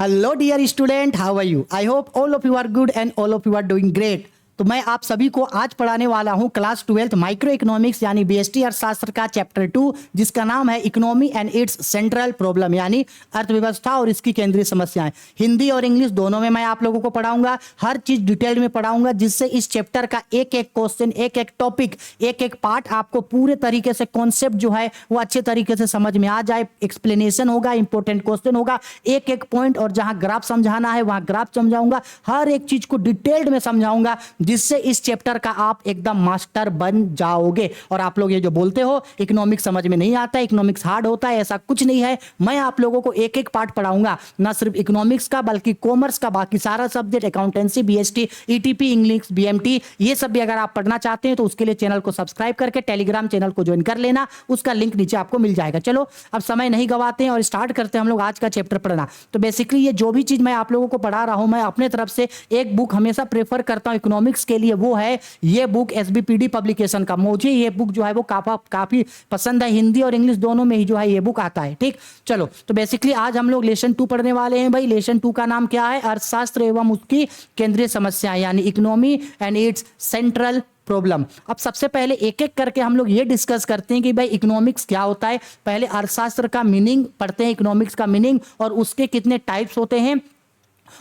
Hello, dear student. How are you? I hope all of you are good and all of you are doing great. तो मैं आप सभी को आज पढ़ाने वाला हूं क्लास 12 माइक्रो इकोनॉमिक्स यानी बीएसटी अर्थशास्त्र का चैप्टर 2 जिसका नाम है economy and it's central problem यानी अर्थव्यवस्था और इसकी केंद्रीय समस्याएं। हिंदी और इंग्लिश दोनों में मैं आप लोगों को पढ़ाऊंगा, हर चीज डिटेल में पढ़ाऊंगा जिससे इस चैप्टर का एक एक क्वेश्चन, एक एक टॉपिक, एक एक पार्ट आपको पूरे तरीके से कॉन्सेप्ट जो है वो अच्छे तरीके से समझ में आ जाए। एक्सप्लेनेशन होगा, इंपॉर्टेंट क्वेश्चन होगा, एक एक पॉइंट, और जहां ग्राफ समझाना है वहां ग्राफ समझाऊंगा, हर एक चीज को डिटेल्ड में समझाऊंगा जिससे इस चैप्टर का आप एकदम मास्टर बन जाओगे। और आप लोग ये जो बोलते हो इकोनॉमिक्स समझ में नहीं आता, इकोनॉमिक्स हार्ड होता है, ऐसा कुछ नहीं है। मैं आप लोगों को एक एक पार्ट पढ़ाऊंगा, ना सिर्फ इकोनॉमिक्स का बल्कि कॉमर्स का बाकी सारा subject, accountancy, BST, ETP, English, BMT, ये सब भी अगर आप पढ़ना चाहते हैं तो उसके लिए चैनल को सब्सक्राइब करके टेलीग्राम चैनल को ज्वाइन कर लेना, उसका लिंक नीचे आपको मिल जाएगा। चलो अब समय नहीं गवाते हैं और स्टार्ट करते हैं हम लोग आज का चैप्टर पढ़ना। तो बेसिकली ये जो भी चीज मैं आप लोगों को पढ़ा रहा हूं, मैं अपने तरफ से एक बुक हमेशा प्रेफर करता हूं इकोनॉमिक्स के लिए, वो है ये बुक एसबीपीडी पब्लिकेशन का। मुझे ये बुक जो है वो काफी पसंद है, हिंदी और इंग्लिश दोनों में ही जो है ये बुक आता है। ठीक, चलो तो बेसिकली आज हम लोग लेसन 2 पढ़ने वाले हैं। भाई लेसन 2 का नाम क्या है? अर्थशास्त्र एवं उसकी केंद्रीय समस्याएं यानी economy and it's central problem. अब सबसे पहले एक एक करके हम लोग ये डिस्कस करते हैं कि भाई इकोनॉमिक्स क्या होता है। पहले अर्थशास्त्र का मीनिंग पढ़ते हैं, इकोनॉमिक्स का मीनिंग और उसके कितने टाइप्स होते हैं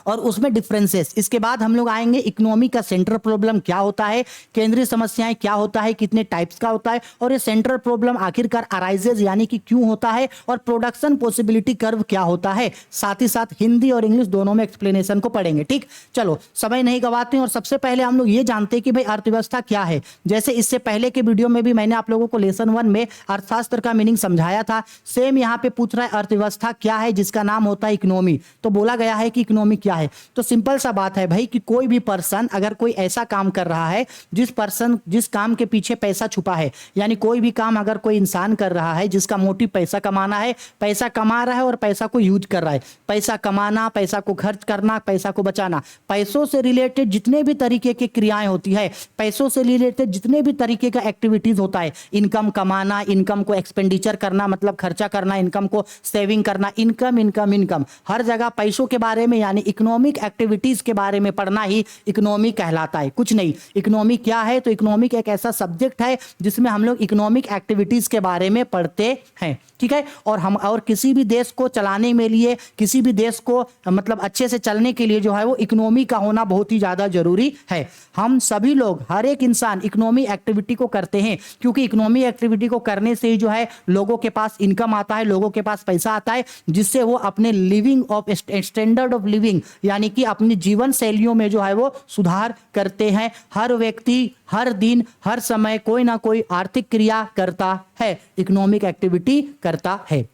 और उसमें डिफरेंसेस। इसके बाद हम लोग आएंगे इकोनॉमी का सेंट्रल प्रॉब्लम क्या होता है, केंद्रीय समस्याएं क्या होता है, कितने टाइप्स का होता है, और ये सेंट्रल प्रॉब्लम आखिरकार अराइजेज यानी कि क्यों होता है, और प्रोडक्शन पॉसिबिलिटी कर्व क्या होता है। साथ ही साथ हिंदी और इंग्लिश दोनों में एक्सप्लेनेशन को पढ़ेंगे। ठीक, चलो समय नहीं गवाते हैं और सबसे पहले हम लोग ये जानते हैं कि भाई अर्थव्यवस्था क्या है। जैसे इससे पहले के वीडियो में भी मैंने आप लोगों को लेसन 1 में अर्थशास्त्र का मीनिंग समझाया था, सेम यहाँ पे पूछ रहा है अर्थव्यवस्था क्या है जिसका नाम होता है इकोनॉमी। तो बोला गया है कि इकोनॉमी क्या है। तो सिंपल सा बात है भाई कि कोई भी पर्सन अगर कोई ऐसा काम कर रहा है जिस काम के पीछे पैसा छुपा है, यानी कोई भी काम अगर कोई इंसान कर रहा है जिसका मोटिव पैसा कमाना है, पैसा कमा रहा है और पैसा को यूज कर रहा है, पैसा कमाना, पैसा को खर्च करना, पैसा को बचाना, पैसों से रिलेटेड जितने भी तरीके की क्रियाएं होती है, पैसों से रिलेटेड जितने भी तरीके का एक्टिविटीज होता है, इनकम कमाना, इनकम को एक्सपेंडिचर करना मतलब खर्चा करना, इनकम को सेविंग करना, इनकम इनकम इनकम, हर जगह पैसों के बारे में यानी इकोनॉमिक एक्टिविटीज के बारे में पढ़ना ही इकोनॉमी कहलाता है, कुछ नहीं। इकोनॉमी क्या है? तो इकोनॉमिक एक ऐसा सब्जेक्ट है जिसमें हम लोग इकोनॉमिक एक्टिविटीज के बारे में पढ़ते हैं। ठीक है, और किसी भी देश को चलाने में लिए, किसी भी देश को मतलब अच्छे से चलने के लिए जो है वो इकोनॉमी का होना बहुत ही ज्यादा जरूरी है। हम सभी लोग, हर एक इंसान इकोनॉमी एक्टिविटी को करते हैं क्योंकि इकोनॉमी एक्टिविटी को करने से ही जो है लोगों के पास इनकम आता है, लोगों के पास पैसा आता है, जिससे वो अपने living of standard of living यानी कि अपनी जीवन शैलियों में जो है वो सुधार करते हैं। हर व्यक्ति हर दिन हर समय कोई ना कोई आर्थिक क्रिया करता है, इकोनॉमिक एक्टिविटी करता है।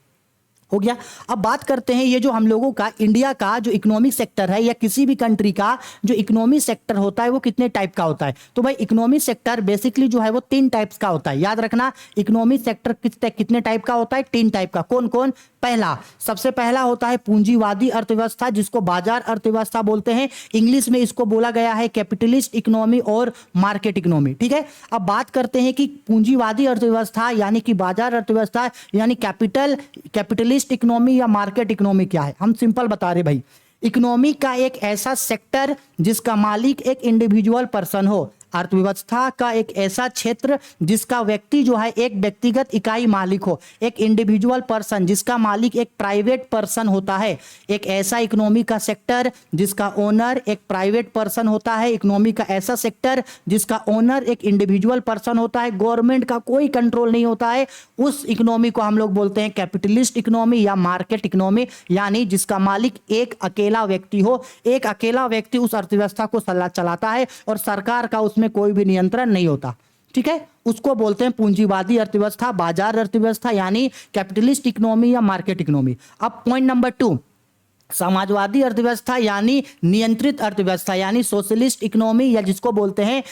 हो गया। अब बात करते हैं ये जो हम लोगों का इंडिया का जो इकोनॉमिक सेक्टर है या किसी भी कंट्री का जो इकोनॉमिक सेक्टर होता है वो कितने टाइप का होता है। तो भाई इकोनॉमिक सेक्टर बेसिकली जो है वो 3 टाइप्स का होता है। याद रखना, इकोनॉमिक सेक्टर कितने टाइप का होता है? 3 टाइप का। कौन कौन? पहला, सबसे पहला होता है पूंजीवादी अर्थव्यवस्था जिसको बाजार अर्थव्यवस्था बोलते हैं। इंग्लिश में इसको बोला गया है कैपिटलिस्ट इकोनॉमी और मार्केट इकोनॉमी। ठीक है, अब बात करते हैं कि पूंजीवादी अर्थव्यवस्था यानी कि बाजार अर्थव्यवस्था यानी कैपिटलिस्ट इकोनॉमी या मार्केट इकोनॉमी क्या है। हम सिंपल बता रहे भाई, इकोनॉमी का एक ऐसा सेक्टर जिसका मालिक एक इंडिविजुअल पर्सन हो, अर्थव्यवस्था का एक ऐसा क्षेत्र जिसका व्यक्ति जो है एक व्यक्तिगत इकाई मालिक हो, एक इंडिविजुअल पर्सन जिसका मालिक एक प्राइवेट पर्सन होता है। एक ऐसा इकोनॉमी का सेक्टर जिसका ओनर एक प्राइवेट पर्सन होता है, इकोनॉमी का ऐसा सेक्टर जिसका ओनर एक इंडिविजुअल पर्सन होता है, गवर्नमेंट का कोई कंट्रोल नहीं होता है, उस इकोनॉमी को हम लोग बोलते हैं कैपिटलिस्ट इकोनॉमी या मार्केट इकोनॉमी, यानी जिसका मालिक एक अकेला व्यक्ति हो, एक अकेला व्यक्ति उस अर्थव्यवस्था को चलाता है और सरकार का उसमें कोई भी नियंत्रण नहीं होता। ठीक है, उसको बोलते हैं पूंजीवादी अर्थव्यवस्था, बाजार अर्थव्यवस्था यानी कैपिटलिस्ट इकोनॉमी या मार्केट इकोनॉमी। अब पॉइंट नंबर 2, समाजवादी अर्थव्यवस्था यानी नियंत्रित अर्थव्यवस्था यानी सोशलिस्ट इकोनॉमी या जिसको बोलते हैं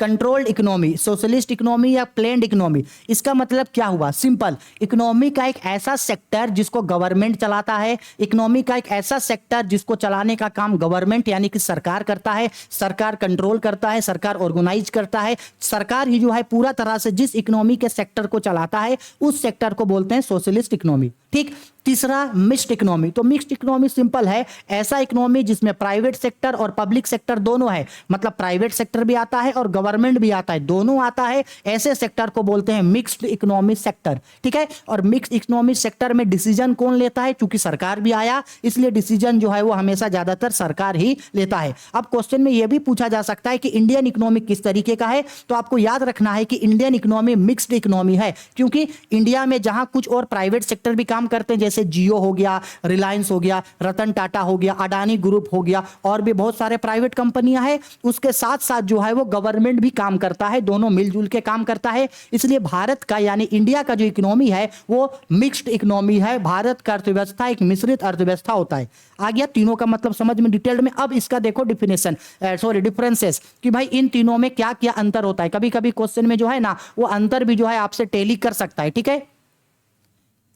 कंट्रोल्ड इकोनॉमी, सोशलिस्ट इकोनॉमी या प्लेन्ड इकोनॉमी। इसका मतलब क्या हुआ? सिंपल, इकोनॉमी का एक ऐसा सेक्टर जिसको गवर्नमेंट चलाता है, इकोनॉमी का एक ऐसा सेक्टर जिसको चलाने का काम गवर्नमेंट यानी कि सरकार करता है, सरकार कंट्रोल करता है, सरकार ऑर्गेनाइज करता है, सरकार ही जो है पूरा तरह से जिस इकोनॉमी के सेक्टर को चलाता है उस सेक्टर को बोलते हैं सोशलिस्ट इकोनॉमी। ठीक, तीसरा मिक्स्ड इकोनॉमी। तो मिक्स्ड इकोनॉमी सिंपल है, ऐसा इकोनॉमी जिसमें प्राइवेट सेक्टर और पब्लिक सेक्टर दोनों है, मतलब प्राइवेट सेक्टर भी आता है और गवर्नमेंट भी आता है, दोनों आता है, ऐसे सेक्टर को बोलते हैं मिक्स्ड इकोनॉमिक सेक्टर। ठीक है, और मिक्स्ड इकोनॉमिक सेक्टर में डिसीजन कौन लेता है? क्योंकि सरकार भी आया, इसलिए डिसीजन जो है वो हमेशा ज्यादातर सरकार ही लेता है। अब क्वेश्चन में यह भी पूछा जा सकता है कि इंडियन इकोनॉमी किस तरीके का है, तो आपको याद रखना है कि इंडियन इकोनॉमी मिक्स्ड इकोनॉमी है, क्योंकि इंडिया में जहां कुछ और प्राइवेट सेक्टर भी काम करते हैं, जैसे जियो हो गया, रिलायंस हो गया, रतन टाटा हो गया, अडानी ग्रुप हो गया, और भी बहुत सारे प्राइवेट कंपनियां हैं, उसके साथ साथ जो है वो गवर्नमेंट भी काम करता है, दोनों मिलजुल के काम करता है। इसलिए भारत का यानी इंडिया का जो इकोनॉमी है वो मिक्स्ड इकोनॉमी है। भारत का अर्थव्यवस्था एक मिश्रित अर्थव्यवस्था होता है। आ गया तीनों का मतलब समझ में डिटेल्ड में। अब इसका देखो डिफिनेशन, सॉरी डिफरेंसेस, कि भाई इन तीनों में क्या क्या अंतर होता है। कभी कभी क्वेश्चन में जो है ना वो अंतर भी जो है आपसे टैली कर सकता है। ठीक है,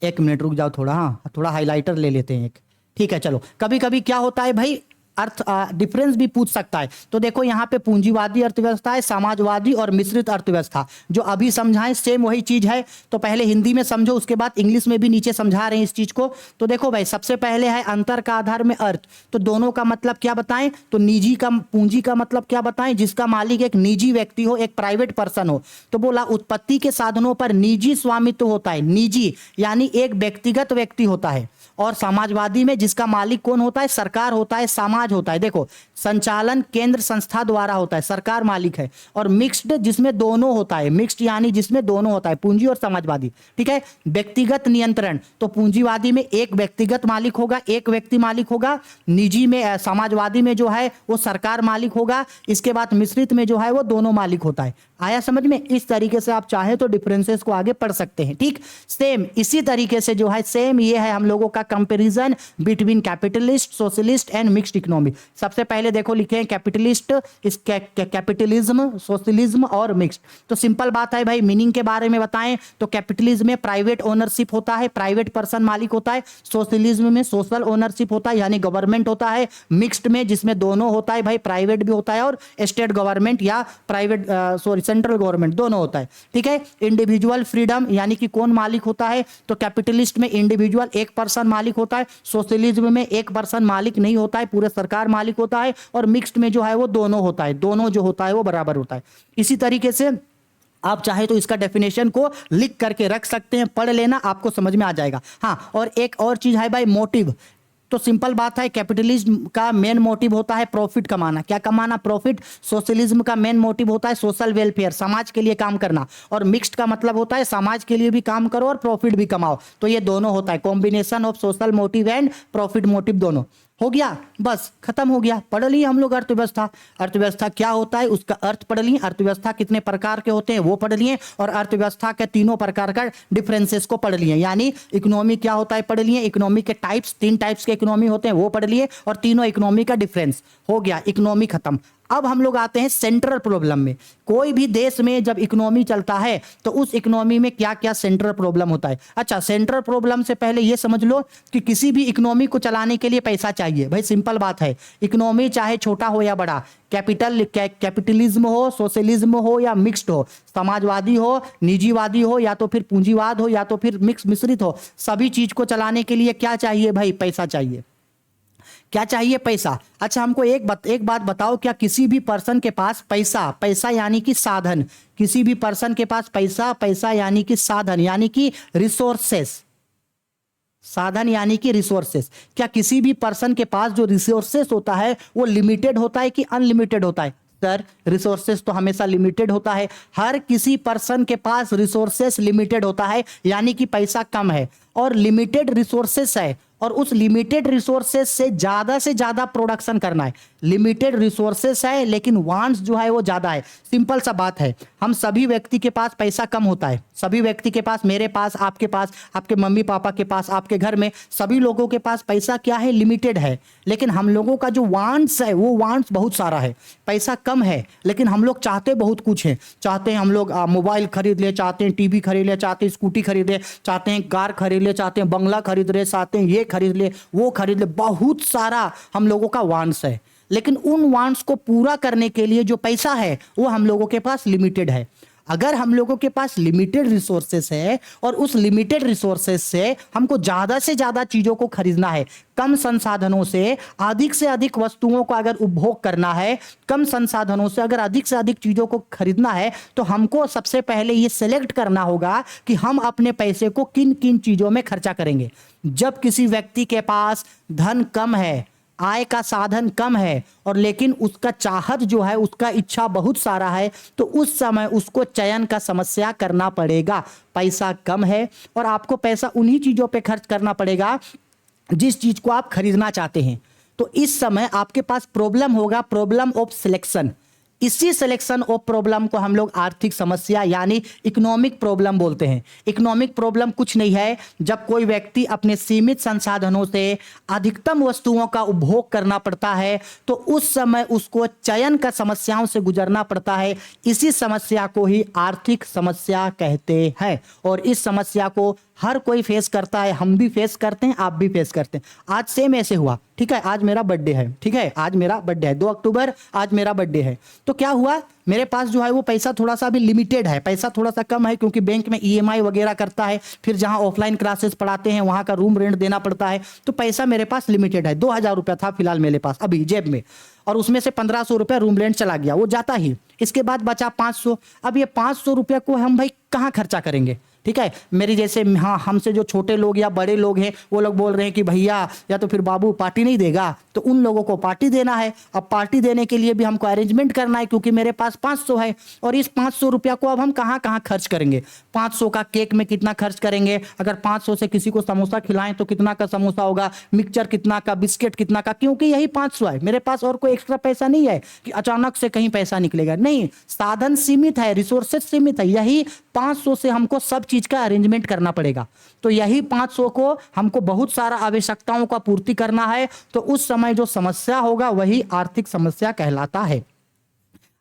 एक मिनट रुक जाओ थोड़ा, हाँ थोड़ा हाइलाइटर ले लेते हैं एक। ठीक है चलो, कभी कभी क्या होता है भाई अर्थ डिफरेंस भी पूछ सकता है। तो देखो यहाँ पे पूंजीवादी अर्थव्यवस्था है, समाजवादी और मिश्रित अर्थव्यवस्था, जो अभी समझाएं सेम वही चीज है। तो पहले हिंदी में समझो, उसके बाद इंग्लिश में भी नीचे समझा रहे हैं इस चीज को। तो देखो भाई सबसे पहले है अंतर का आधार में अर्थ। तो दोनों का मतलब क्या बताएं? तो निजी का, पूंजी का मतलब क्या बताएं? जिसका मालिक एक निजी व्यक्ति हो, एक प्राइवेट पर्सन हो। तो बोला उत्पत्ति के साधनों पर निजी स्वामित्व होता है, निजी यानी एक व्यक्तिगत व्यक्ति होता है। और समाजवादी में जिसका मालिक कौन होता है? सरकार होता है, समाज होता है। देखो संचालन केंद्र संस्था द्वारा होता है, सरकार मालिक है। और मिक्स्ड जिसमें दोनों होता है, मिक्स्ड यानी जिसमें दोनों होता है, पूंजी और समाजवादी। ठीक है, व्यक्तिगत नियंत्रण, तो पूंजीवादी में एक व्यक्तिगत मालिक होगा, एक व्यक्ति मालिक होगा। निजी में, समाजवादी में जो है वो सरकार मालिक होगा। इसके बाद मिश्रित में जो है वो दोनों मालिक होता है। आया समझ में? इस तरीके से आप चाहे तो डिफरेंसेस को आगे पढ़ सकते हैं। ठीक, सेम इसी तरीके से जो है सेम ये है हम लोगों का comparison between capitalist, socialist and mixed economy. सबसे पहले देखो लिखे हैं कैपिटलिस्ट, इस कैपिटलिज्म, सोशलिज्म और मिक्स्ड। तो सिंपल बात है भाई, मीनिंग के बारे में बताएं तो कैपिटलिज्म में प्राइवेट ओनरशिप होता है, प्राइवेट पर्सन मालिक होता है। सोशलिज्म में सोशल ओनरशिप होता है यानी गवर्नमेंट होता है। मिक्स्ड में जिसमें दोनों होता है भाई, प्राइवेट भी होता है और स्टेट गवर्नमेंट या प्राइवेट सॉरी सेंट्रल गवर्नमेंट दोनों होता है। ठीक है, इंडिविजुअल फ्रीडम यानी कि कौन मालिक होता है? तो कैपिटलिस्ट में इंडिविजुअल एक पर्सन मालिक होता है, सोशलिज्म में एक पर्सन मालिक नहीं होता है, पूरे सरकार मालिक होता है। और मिक्स्ड में जो है वो दोनों होता है, दोनों जो होता है वो बराबर होता है। इसी तरीके से आप चाहे तो इसका डेफिनेशन को लिख करके रख सकते हैं, पढ़ लेना, आपको समझ में आ जाएगा। हाँ, और एक और चीज है भाई मोटिव। तो सिंपल बात है, कैपिटलिज्म का मेन मोटिव होता है प्रॉफिट कमाना। क्या कमाना? प्रॉफिट। सोशलिज्म का मेन मोटिव होता है सोशल वेलफेयर, समाज के लिए काम करना। और मिक्स्ड का मतलब होता है समाज के लिए भी काम करो और प्रॉफिट भी कमाओ। तो ये दोनों होता है, combination of social motive and profit motive दोनों। हो गया, बस खत्म हो गया। पढ़ लिए हम लोग अर्थव्यवस्था। अर्थव्यवस्था क्या होता है उसका अर्थ पढ़ लिए, अर्थव्यवस्था कितने प्रकार के होते हैं वो पढ़ लिए, और अर्थव्यवस्था के तीनों प्रकार का डिफरेंसेस को पढ़ लिए। यानी इकोनॉमी क्या होता है पढ़ लिए, इकोनॉमी के टाइप्स, 3 टाइप्स के इकोनॉमी होते हैं वो पढ़ लिए, और तीनों इकोनॉमी का डिफरेंस। हो गया, इकोनॉमी खत्म। अब हम लोग आते हैं सेंट्रल प्रॉब्लम में। कोई भी देश में जब इकोनॉमी चलता है तो उस इकोनॉमी में क्या क्या सेंट्रल प्रॉब्लम होता है। अच्छा, सेंट्रल प्रॉब्लम से पहले ये समझ लो कि किसी भी इकोनॉमी को चलाने के लिए पैसा चाहिए। भाई सिंपल बात है, इकोनॉमी चाहे छोटा हो या बड़ा, कैपिटलिज्म हो, सोशलिज्म हो या मिक्स्ड हो, समाजवादी हो, निजीवादी हो, या तो फिर पूंजीवाद हो, या तो फिर मिश्रित हो, सभी चीज को चलाने के लिए क्या चाहिए भाई? पैसा चाहिए। क्या चाहिए? पैसा। अच्छा, हमको एक बात बताओ, क्या किसी भी पर्सन के पास पैसा यानी कि साधन, किसी भी पर्सन के पास पैसा यानी कि साधन यानी कि रिसोर्सेस, साधन यानी कि रिसोर्सेस, क्या किसी भी पर्सन के पास जो रिसोर्सेस होता है वो लिमिटेड होता है कि अनलिमिटेड होता है? सर, रिसोर्सेस तो हमेशा लिमिटेड होता है। हर किसी पर्सन के पास रिसोर्सेस लिमिटेड होता है, यानी कि पैसा कम है और लिमिटेड रिसोर्सेस है, और उस लिमिटेड रिसोर्सेस से ज्यादा प्रोडक्शन करना है। लिमिटेड रिसोर्सेस है लेकिन वांट्स जो है वो ज्यादा है। सिंपल सा बात है, हम सभी व्यक्ति के पास पैसा कम होता है, सभी व्यक्ति के पास, मेरे पास, आपके पास, आपके मम्मी पापा के पास, आपके घर में सभी लोगों के पास पैसा क्या है? लिमिटेड है। लेकिन हम लोगों का जो वांट्स है वो वांट्स बहुत सारा है। पैसा कम है लेकिन हम लोग चाहते बहुत कुछ है। चाहते हैं हम लोग मोबाइल खरीद ले, चाहते हैं टीवी खरीद ले, चाहते हैं स्कूटी खरीद ले, चाहते हैं कार खरीद ले, चाहते हैं बंगला खरीद ले, चाहते हैं ये खरीद ले, वो खरीद ले। बहुत सारा हम लोगों का वांट्स है, लेकिन उन वांट्स को पूरा करने के लिए जो पैसा है वो हम लोगों के पास लिमिटेड है। अगर हम लोगों के पास लिमिटेड रिसोर्सेस है और उस लिमिटेड रिसोर्सेस से हमको ज्यादा से ज्यादा चीजों को खरीदना है, कम संसाधनों से अधिक वस्तुओं को अगर उपभोग करना है, कम संसाधनों से अगर अधिक से अधिक चीजों को खरीदना है, तो हमको सबसे पहले ये सिलेक्ट करना होगा कि हम अपने पैसे को किन किन चीजों में खर्चा करेंगे। जब किसी व्यक्ति के पास धन कम है, आय का साधन कम है, और लेकिन उसका चाहत जो है, उसका इच्छा बहुत सारा है, तो उस समय उसको चयन का समस्या करना पड़ेगा। पैसा कम है और आपको पैसा उन्हीं चीजों पे खर्च करना पड़ेगा जिस चीज को आप खरीदना चाहते हैं। तो इस समय आपके पास प्रॉब्लम होगा, प्रॉब्लम ऑफ सिलेक्शन। इसी सिलेक्शन ऑफ प्रॉब्लम को हम लोग आर्थिक समस्या यानी इकोनॉमिक प्रॉब्लम बोलते हैं। इकोनॉमिक प्रॉब्लम कुछ नहीं है, जब कोई व्यक्ति अपने सीमित संसाधनों से अधिकतम वस्तुओं का उपभोग करना पड़ता है, तो उस समय उसको चयन का समस्याओं से गुजरना पड़ता है। इसी समस्या को ही आर्थिक समस्या कहते हैं, और इस समस्या को हर कोई फेस करता है। हम भी फेस करते हैं, आप भी फेस करते हैं। आज सेम ऐसे हुआ, ठीक है, आज मेरा बर्थडे है, ठीक है, आज मेरा बर्थडे है 2 अक्टूबर, आज मेरा बर्थडे है। तो क्या हुआ, मेरे पास जो है वो पैसा थोड़ा सा अभी लिमिटेड है, पैसा थोड़ा सा कम है, क्योंकि बैंक में ईएमआई वगैरह करता है, फिर जहां ऑफलाइन क्लासेस पढ़ाते हैं वहां का रूम रेंट देना पड़ता है, तो पैसा मेरे पास लिमिटेड है। 2000 रुपया था फिलहाल मेरे पास अभी जेब में, और उसमें से 1500 रुपया रूम रेंट चला गया, वो जाता ही। इसके बाद बचा 500। अब ये 500 रुपया को हम भाई कहाँ खर्चा करेंगे, ठीक है। मेरी जैसे हाँ हमसे जो छोटे लोग या बड़े लोग हैं, वो लोग बोल रहे हैं कि भैया या तो फिर बाबू पार्टी नहीं देगा, तो उन लोगों को पार्टी देना है। अब पार्टी देने के लिए भी हमको अरेंजमेंट करना है, क्योंकि मेरे पास 500 है, और इस 500 रुपया को अब हम कहाँ कहाँ खर्च करेंगे। 500 का केक में कितना खर्च करेंगे, अगर 500 से किसी को समोसा खिलाएं तो कितना का समोसा होगा, मिक्सचर कितना का, बिस्किट कितना का, क्योंकि यही 500 है, मेरे पास और कोई एक्स्ट्रा पैसा नहीं है कि अचानक से कहीं पैसा निकलेगा। नहीं, साधन सीमित है, रिसोर्सेज सीमित है, यही 500 से हमको सब चीज का अरेंजमेंट करना पड़ेगा। तो यही 500 को हमको बहुत सारा आवश्यकताओं का पूर्ति करना है, तो उस समय जो समस्या होगा वही आर्थिक समस्या कहलाता है।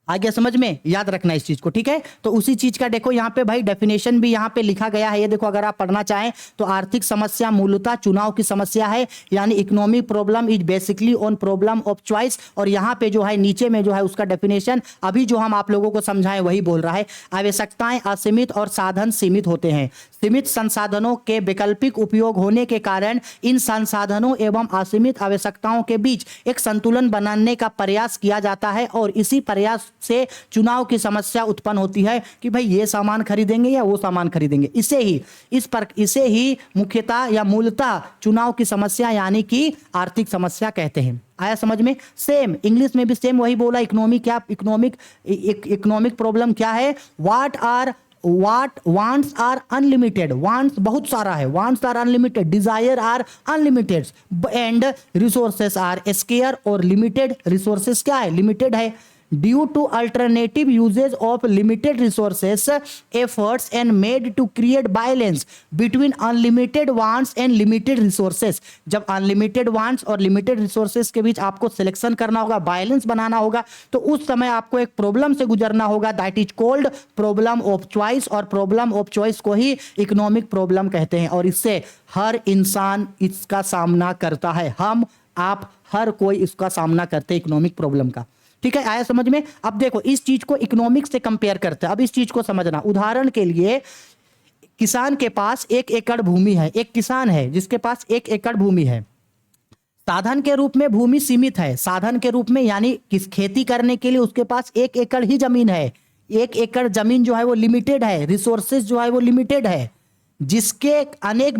आ गया समझ में, याद रखना इस चीज को, ठीक है। तो उसी चीज का देखो यहाँ पे भाई डेफिनेशन भी यहाँ पे लिखा गया है, ये देखो अगर आप पढ़ना चाहें तो। आर्थिक समस्या मूलतः चुनाव की समस्या है, यानी economic problem is basically on problem of choice. और यहाँ पे जो है नीचे में जो है उसका डेफिनेशन अभी जो हम आप लोगों को समझाएं वही बोल रहा है। आवश्यकताएं असीमित और साधन सीमित होते हैं। सीमित संसाधनों के वैकल्पिक उपयोग होने के कारण इन संसाधनों एवं असीमित आवश्यकताओं के बीच एक संतुलन बनाने का प्रयास किया जाता है, और इसी प्रयास से चुनाव की समस्या उत्पन्न होती है कि भाई ये सामान खरीदेंगे या वो सामान खरीदेंगे। इसे ही मुख्यतः या मूलतः चुनाव की समस्या यानी कि आर्थिक समस्या कहते हैं। आया समझ में। सेम इंग्लिश में भी सेम वही बोला। इकोनॉमिक प्रॉब्लम क्या है, वांट्स आर अनलिमिटेड, वांट्स बहुत सारा है, wants are unlimited, desire are unlimited, and resources are scarce, और लिमिटेड रिसोर्सेस क्या है, लिमिटेड है। Due to alternative uses of limited resources, efforts and made to create balance between unlimited wants and limited resources। जब unlimited wants और limited resources के बीच आपको selection करना होगा, बैलेंस बनाना होगा, तो उस समय आपको एक प्रॉब्लम से गुजरना होगा, that is called problem of choice. और प्रॉब्लम ऑफ चॉइस को ही इकोनॉमिक प्रॉब्लम कहते हैं, और इससे हर इंसान इसका सामना करता है। हम आप हर कोई इसका सामना करते हैं इकोनॉमिक प्रॉब्लम का, ठीक है। आया समझ में। अब देखो इस चीज को इकोनॉमिक्स से कंपेयर करते हैं। अब इस चीज को समझना, उदाहरण के लिए किसान के पास 1 एकड़ भूमि है, एक किसान है जिसके पास 1 एकड़ भूमि है। साधन के रूप में भूमि सीमित है, साधन के रूप में यानी किस खेती करने के लिए उसके पास 1 एकड़ ही जमीन है। 1 एकड़ जमीन जो है वो लिमिटेड है, रिसोर्सेज जो है वो लिमिटेड है, जिसके अनेक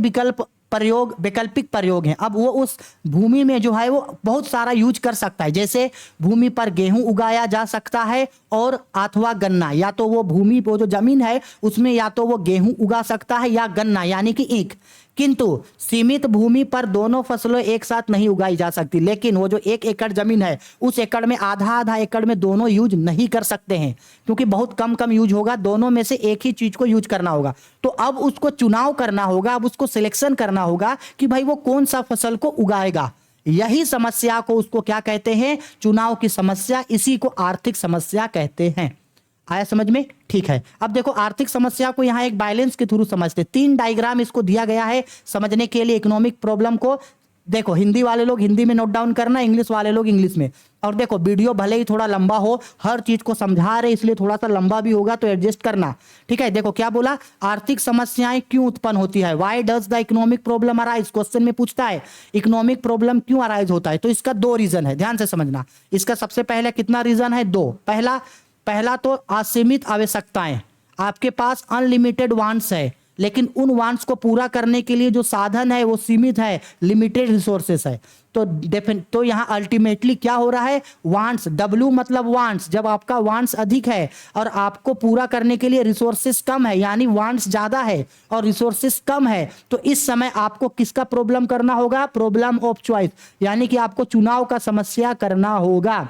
वैकल्पिक प्रयोग हैं। अब वो उस भूमि में जो है वो बहुत सारा यूज कर सकता है, जैसे भूमि पर गेहूं उगाया जा सकता है और अथवा गन्ना, या तो वो भूमि वो जो जमीन है उसमें या तो वो गेहूं उगा सकता है या गन्ना यानी कि ईख। किंतु सीमित भूमि पर दोनों फसलें एक साथ नहीं उगाई जा सकती। लेकिन वो जो 1 एकड़ जमीन है उस एकड़ में आधा एकड़ में दोनों यूज नहीं कर सकते हैं, क्योंकि बहुत कम यूज होगा, दोनों में से एक ही चीज को यूज करना होगा। तो अब उसको चुनाव करना होगा, अब उसको सिलेक्शन करना होगा कि भाई वो कौन सा फसल को उगाएगा। यही समस्या को उसको क्या कहते हैं, चुनाव की समस्या। इसी को आर्थिक समस्या कहते हैं। आया समझ में, ठीक है। अब देखो आर्थिक समस्या को यहां एक बैलेंस के थ्रू समझते। 3 डायग्राम इसको दिया गया है समझने के लिए इकोनॉमिक प्रॉब्लम को। देखो हिंदी वाले लोग हिंदी में नोट डाउन करना, इंग्लिश वाले लोग इंग्लिश में। और देखो वीडियो भले ही थोड़ा लंबा हो, हर चीज को समझा रहे इसलिए थोड़ा सा लंबा भी होगा तो एडजस्ट करना, ठीक है। देखो क्या बोला, आर्थिक समस्याएं क्यों उत्पन्न होती है, why does the economic problem arise, question में पूछता है इकोनॉमिक प्रॉब्लम क्यों अराइज होता है। तो इसका दो रीजन है, ध्यान से समझना। इसका सबसे पहले कितना रीजन है, दो। पहला तो असीमित आवश्यकताएं, आपके पास अनलिमिटेड वांट्स है, लेकिन उन वांट्स को पूरा करने के लिए जो साधन है वो सीमित है, लिमिटेड रिसोर्सेस है। तो यहां अल्टीमेटली क्या हो रहा है, वांट्स, डब्ल्यू मतलब वांट्स, जब आपका वांट्स अधिक है और आपको पूरा करने के लिए रिसोर्सेस कम है, यानी वांट्स ज्यादा है और रिसोर्सेस कम है, तो इस समय आपको किसका प्रॉब्लम करना होगा, प्रॉब्लम ऑफ चॉइस, यानी कि आपको चुनाव का समस्या करना होगा,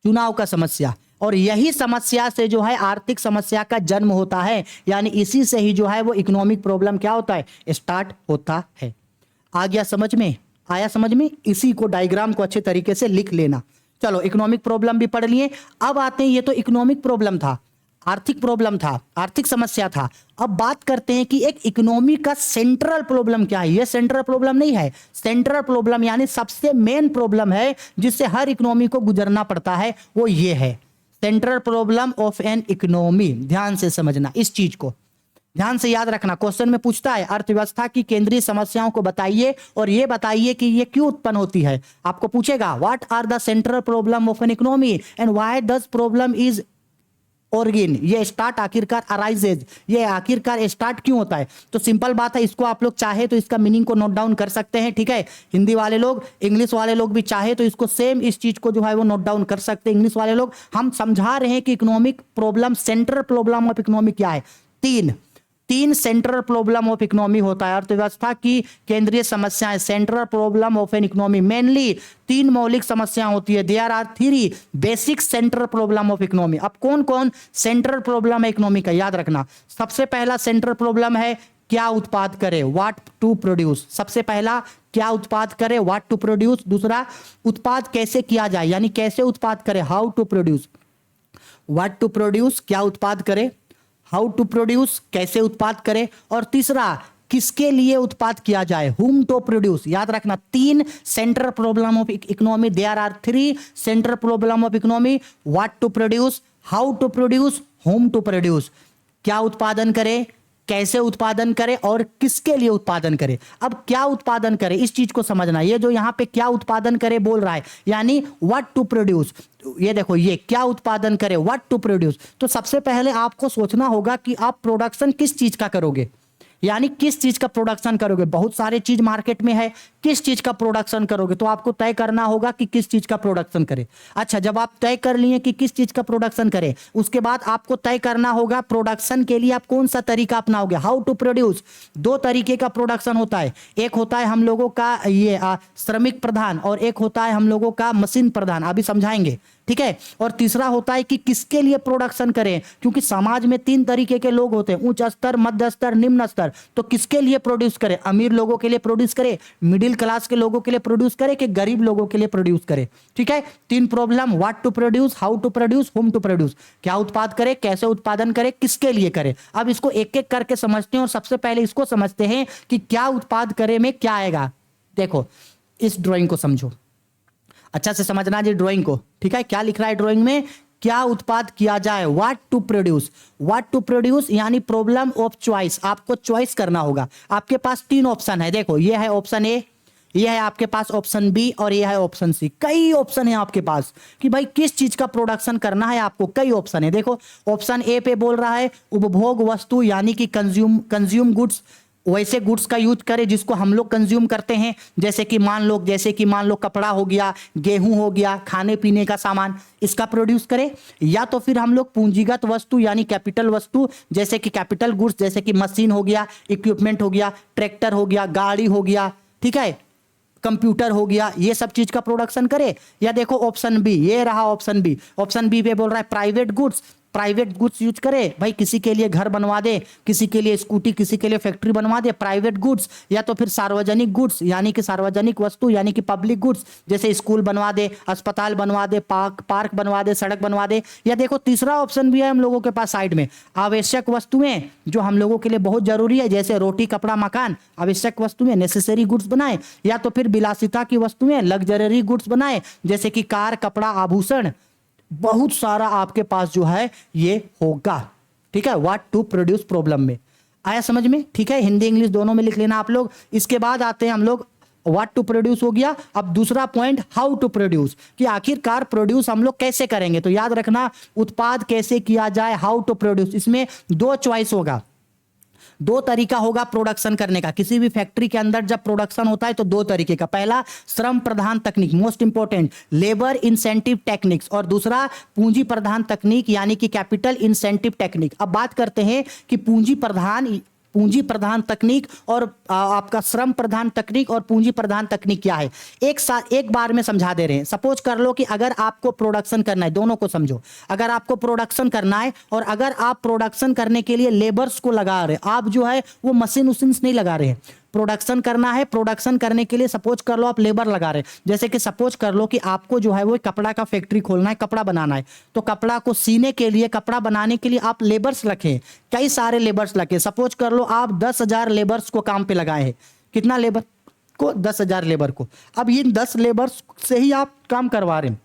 चुनाव का समस्या। और यही समस्या से जो है आर्थिक समस्या का जन्म होता है, यानी इसी से ही जो है वो इकोनॉमिक प्रॉब्लम क्या होता है, स्टार्ट होता है। आ गया समझ में, आया समझ में, इसी को डायग्राम को अच्छे तरीके से लिख लेना। चलो इकोनॉमिक प्रॉब्लम भी पढ़ लिए, अब आते हैं, ये तो इकोनॉमिक प्रॉब्लम था, आर्थिक प्रॉब्लम था, आर्थिक समस्या था। अब बात करते हैं कि एक इकोनॉमी का सेंट्रल प्रॉब्लम क्या है। ये सेंट्रल प्रॉब्लम नहीं है, सेंट्रल प्रॉब्लम यानी सबसे मेन प्रॉब्लम है जिससे हर इकोनॉमी को गुजरना पड़ता है, वो ये है central problem of an economy. ध्यान से समझना, इस चीज को ध्यान से याद रखना। क्वेश्चन में पूछता है अर्थव्यवस्था की केंद्रीय समस्याओं को बताइए और ये बताइए कि ये क्यों उत्पन्न होती है। आपको पूछेगा what are the central problem of an economy and why does problem is organ, ये स्टार्ट आखिरकार अराइजेज, ये आखिरकार स्टार्ट क्यों होता है। तो सिंपल बात है, इसको आप लोग चाहे तो इसका मीनिंग को नोट डाउन कर सकते हैं, ठीक है। हिंदी वाले लोग, इंग्लिश वाले लोग भी चाहे तो इसको सेम इस चीज को जो है वो नोट डाउन कर सकते हैं। इंग्लिश वाले लोग, हम समझा रहे हैं कि economic problem, central problem of economy क्या है। तीन सेंट्रल प्रॉब्लम ऑफ इकोनॉमी होता है, अर्थव्यवस्था की केंद्रीय समस्याएं, central problem of an economy, mainly तीन मौलिक समस्याएं होती है। There are three basic central problem of economy. अब कौन कौन सेंट्रल प्रॉब्लम है इकोनॉमी का, याद रखना। सबसे पहला सेंट्रल प्रॉब्लम है क्या उत्पाद करे, व्हाट टू प्रोड्यूस। सबसे पहला क्या उत्पाद करे, व्हाट टू प्रोड्यूस। दूसरा उत्पाद कैसे किया जाए, यानी कैसे उत्पाद करे, how to produce. What to produce, क्या उत्पाद करे, हाउ टू प्रोड्यूस, कैसे उत्पाद करे। और तीसरा किसके लिए उत्पाद किया जाए, हुम टू प्रोड्यूस। याद रखना, तीन central problem of economy, there are three central problem of economy, what to produce, how to produce, whom to produce. क्या उत्पादन करे, कैसे उत्पादन करे और किसके लिए उत्पादन करे। अब क्या उत्पादन करे इस चीज को समझना। ये जो यहां पे क्या उत्पादन करे बोल रहा है, यानी व्हाट टू प्रोड्यूस, ये देखो ये क्या उत्पादन करे, व्हाट टू प्रोड्यूस। तो सबसे पहले आपको सोचना होगा कि आप प्रोडक्शन किस चीज का करोगे, यानी किस चीज का प्रोडक्शन करोगे। बहुत सारे चीज मार्केट में है, किस चीज का प्रोडक्शन करोगे, तो आपको तय करना होगा कि किस चीज का प्रोडक्शन करे। अच्छा, जब आप तय कर लिए कि किस चीज का प्रोडक्शन करे, उसके बाद आपको तय करना होगा प्रोडक्शन के लिए आप कौन सा तरीका अपनाओगे, हाउ टू प्रोड्यूस। दो तरीके का प्रोडक्शन होता है, एक होता है हम लोगों का ये श्रमिक प्रधान और एक होता है हम लोगों का मशीन प्रधान, अभी समझाएंगे, ठीक है। और तीसरा होता है कि किसके लिए प्रोडक्शन करें, क्योंकि समाज में तीन तरीके के लोग होते हैं, उच्च स्तर, मध्य स्तर, निम्न स्तर। तो किसके लिए प्रोड्यूस करें, अमीर लोगों के लिए प्रोड्यूस करें, मिडिल क्लास के लोगों के लिए प्रोड्यूस करें कि गरीब लोगों के लिए प्रोड्यूस करें, ठीक है। तीन problem, what to produce, how to produce, whom to produce. क्या उत्पाद करे, कैसे उत्पादन करे, किसके लिए करे। अब इसको एक एक करके समझते हैं और सबसे पहले इसको समझते हैं कि क्या उत्पाद करे में क्या आएगा। देखो इस ड्राइंग को समझो, अच्छा से समझना जी ड्राइंग को, ठीक है। क्या लिख रहा है ड्राइंग में, क्या उत्पाद किया जाए, what to produce. What to produce यानी प्रॉब्लम ऑफ चॉइस, आपको चॉइस करना होगा। आपके पास तीन ऑप्शन है, देखो ये है ऑप्शन ए, ये है आपके पास ऑप्शन बी और ये है ऑप्शन सी। कई ऑप्शन है आपके पास कि भाई किस चीज का प्रोडक्शन करना है आपको, कई ऑप्शन है। देखो ऑप्शन ए पे बोल रहा है उपभोग वस्तु यानी कि कंज्यूम गुड्स, वैसे गुड्स का यूज करें जिसको हम लोग कंज्यूम करते हैं, जैसे कि मान लो कपड़ा हो गया, गेहूं हो गया, खाने पीने का सामान, इसका प्रोड्यूस करें। या तो फिर हम लोग पूंजीगत वस्तु यानी कैपिटल वस्तु, जैसे कि कैपिटल गुड्स, जैसे कि मशीन हो गया, इक्विपमेंट हो गया, ट्रैक्टर हो गया, गाड़ी हो गया, ठीक है, कंप्यूटर हो गया, ये सब चीज का प्रोडक्शन करे। या देखो ऑप्शन बी, ये रहा ऑप्शन बी। ऑप्शन बी पे बोल रहा है private goods, private goods use करे, भाई किसी के लिए घर बनवा दे, किसी के लिए स्कूटी, किसी के लिए फैक्ट्री बनवा दे, प्राइवेट गुड्स, या तो फिर सार्वजनिक गुड्स यानी कि सार्वजनिक वस्तु यानी कि पब्लिक गुड्स, जैसे स्कूल बनवा दे, अस्पताल बनवा दे, पार्क बनवा दे, सड़क बनवा दे। या देखो तीसरा ऑप्शन भी है हम लोगों के पास साइड में, आवश्यक वस्तुएं जो हम लोगों के लिए बहुत जरूरी है, जैसे रोटी, कपड़ा, मकान, आवश्यक वस्तुएं, नेसेसरी गुड्स बनाए। या तो फिर विलासिता की वस्तुएं, लग्जरी गुड्स बनाए, जैसे कि कार, कपड़ा, आभूषण, बहुत सारा आपके पास जो है ये होगा। ठीक है, व्हाट टू प्रोड्यूस प्रॉब्लम में आया समझ में। ठीक है, हिंदी इंग्लिश दोनों में लिख लेना आप लोग। इसके बाद आते हैं हम लोग, व्हाट टू प्रोड्यूस हो गया। अब दूसरा पॉइंट, हाउ टू प्रोड्यूस, कि आखिरकार प्रोड्यूस हम लोग कैसे करेंगे। तो याद रखना, उत्पाद कैसे किया जाए, हाउ टू प्रोड्यूस। इसमें दो चॉइस होगा, दो तरीका होगा प्रोडक्शन करने का। किसी भी फैक्ट्री के अंदर जब प्रोडक्शन होता है तो दो तरीके का, पहला श्रम प्रधान तकनीक, most important labour incentive techniques, और दूसरा पूंजी प्रधान तकनीक यानी कि कैपिटल इंसेंटिव टेक्निक। अब बात करते हैं कि पूंजी प्रधान तकनीक और आपका श्रम प्रधान तकनीक और पूंजी प्रधान तकनीक क्या है, एक बार में समझा दे रहे हैं। सपोज कर लो कि अगर आपको प्रोडक्शन करना है, दोनों को समझो, अगर आपको प्रोडक्शन करना है और अगर आप प्रोडक्शन करने के लिए लेबर्स को लगा रहे, आप जो है वो मशीन नहीं लगा रहे हैं, प्रोडक्शन करना है, प्रोडक्शन करने के लिए सपोज कर लो आप लेबर लगा रहे हैं। जैसे कि सपोज कर लो कि आपको जो है वो कपड़ा का फैक्ट्री खोलना है, कपड़ा बनाना है, तो कपड़ा को सीने के लिए, कपड़ा बनाने के लिए आप लेबर्स रखें, कई सारे लेबर्स रखे। सपोज कर लो आप 10,000 लेबर्स को काम पे लगाए हैं। कितना लेबर को? 10,000 लेबर को। अब इन 10 लेबर्स से ही आप काम करवा रहे हैं,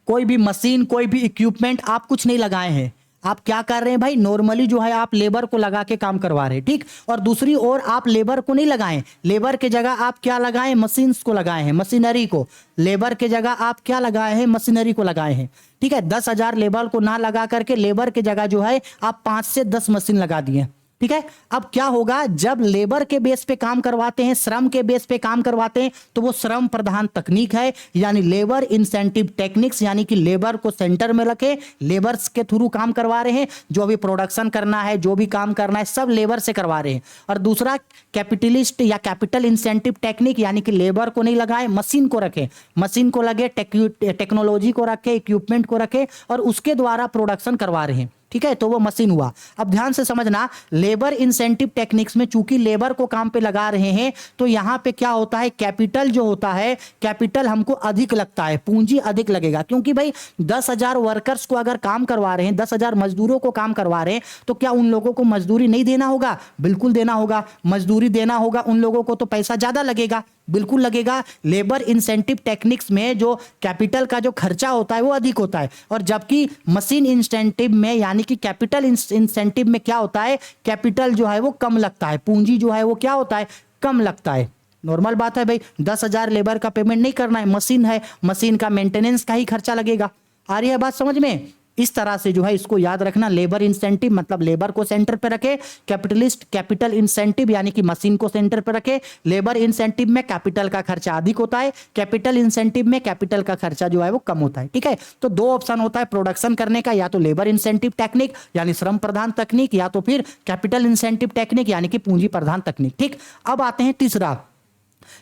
कोई भी मशीन, कोई भी इक्विपमेंट आप कुछ नहीं लगाए हैं। आप क्या कर रहे हैं भाई, नॉर्मली जो है आप लेबर को लगा के काम करवा रहे हैं। ठीक, और दूसरी ओर आप लेबर को नहीं लगाएं, लेबर के जगह आप क्या लगाएं, मशीन्स को लगाए हैं, मशीनरी को। लेबर के जगह आप क्या लगाए हैं, मशीनरी को लगाए हैं। ठीक है, 10,000 लेबर को ना लगा करके लेबर के जगह जो है आप 5 से 10 मशीन लगा दिए। ठीक है, अब क्या होगा, जब लेबर के बेस पे काम करवाते हैं, श्रम के बेस पे काम करवाते हैं, तो वो श्रम प्रधान तकनीक है, यानी लेबर इंसेंटिव टेक्निक्स, यानी कि लेबर को सेंटर में रखे, लेबर्स के थ्रू काम करवा रहे हैं। जो भी प्रोडक्शन करना है, जो भी काम करना है, सब लेबर से करवा रहे हैं। और दूसरा कैपिटलिस्ट या कैपिटल इंसेंटिव टेक्निक, यानी कि लेबर को नहीं लगाए, मशीन को रखे, मशीन को लगे, टेक्नोलॉजी को रखे, इक्विपमेंट को रखे और उसके द्वारा प्रोडक्शन करवा रहे हैं। ठीक है, तो वो मशीन हुआ। अब ध्यान से समझना, लेबर इंसेंटिव टेक्निक्स में चूंकि लेबर को काम पे लगा रहे हैं, तो यहां पे क्या होता है, कैपिटल जो होता है, कैपिटल हमको अधिक लगता है, पूंजी अधिक लगेगा। क्योंकि भाई 10,000 वर्कर्स को अगर काम करवा रहे हैं, 10,000 मजदूरों को काम करवा रहे हैं, तो क्या उन लोगों को मजदूरी नहीं देना होगा? बिल्कुल देना होगा, मजदूरी देना होगा उन लोगों को, तो पैसा ज्यादा लगेगा, बिल्कुल लगेगा। लेबर इंसेंटिव टेक्निक्स में जो कैपिटल का जो खर्चा होता है वो अधिक होता है, और जबकि मशीन इंसेंटिव में यानी कि कैपिटल इंसेंटिव में क्या होता है, कैपिटल जो है वो कम लगता है, पूंजी जो है वो क्या होता है, कम लगता है। नॉर्मल बात है भाई, 10,000 लेबर का पेमेंट नहीं करना है, मशीन है, मशीन का मेंटेनेंस का ही खर्चा लगेगा। आ रही है बात समझ में? इस तरह से जो है इसको याद रखना, लेबर इंसेंटिव मतलब लेबर को सेंटर पे रखे, कैपिटलिस्ट कैपिटल इंसेंटिव यानी कि मशीन को सेंटर पे रखे। लेबर इंसेंटिव में कैपिटल का खर्चा अधिक होता है, कैपिटल इंसेंटिव में कैपिटल का खर्चा जो है वो कम होता है। ठीक है, तो दो ऑप्शन होता है प्रोडक्शन करने का, या तो लेबर इंसेंटिव टेक्निक यानी श्रम प्रधान तकनीक, या तो फिर कैपिटल इंसेंटिव टेक्निक यानी कि पूंजी प्रधान तकनीक। ठीक, अब आते हैं